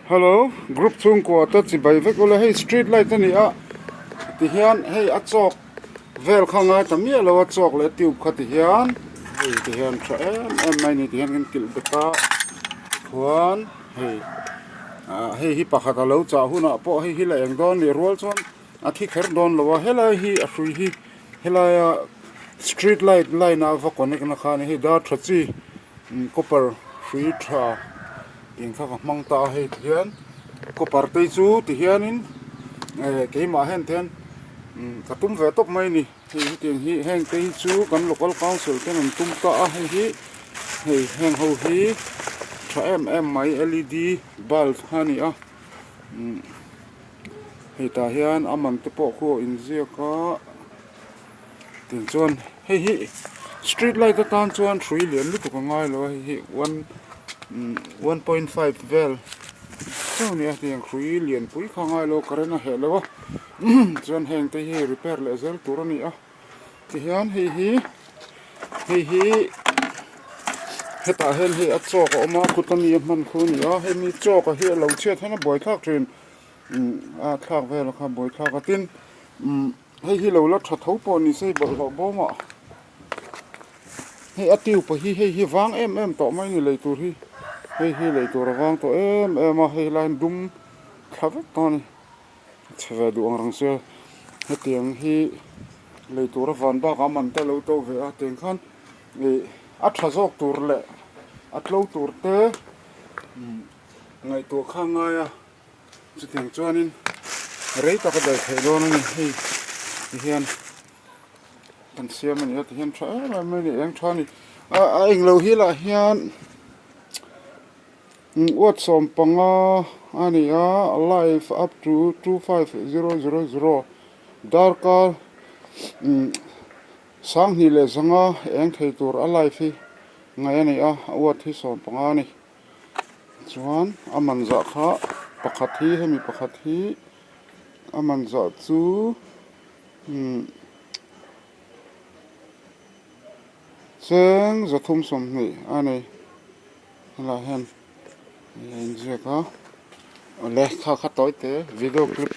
Hello, group chung ko ta chi bai vek ola hey street light ani a ti hian hey a chok vel khanga tamia lo a chok le tube kha ti hian hey ti hian tha em mai ni ti hian kan kil beta khuan hey hey hi pakhat a lo cha huna po hey hi la eng don ni rol chon a thi kher don lo wa hela hi a hrui hi hela street light line a va connect na kha ni hi da tha chi copper hrui tha in kha mang ta he hian ko partei chu ti hianin ke ma hen then ka tum ve top mai ni hi ting hi heng te chu kan local council ten an tum ta a hi hei heng ho hi tha em mai led bulb hani a hei ta hian amang te po kho in zia ka tin chuan hei hi street light ta tan chuan 3 lian lu ka ngai lo hi 1.5 vel so ni atiang 3 lian pui khangai lo karena he lo chuan heng te hi repair le zel tur ani a ti hian hei heta hen hi a chok a ma khutani man khuni a he mi chok a hi lo che thana boi thak thin a thak vel kha boi thak a tin hi lo la tha tho po ni sei bol lo bo ma hei atiu pa hi wang em to mai ni leitur hi hi leitur wang to em a hei line dum khavek tani chwe du ang se hetiang hi leitur van ba ka man te lo to ve a teng khan a tha jok tur le a tlo tur te ngai to khanga ya chuteng chuanin rei ta ka dai thei don ni hei hian kan siam ani at hian tha mai ni eng thani a eng lo hi la hian what som panga ani a live up to 25000 darka sang hi le zanga eng thei tur a live hi ngai ani a what hi som panga ni chuan aman za kha pakhat hi hemi pakhat hi aman za chu cheng zathum som ni ani la hen in zeka le kha toite video clip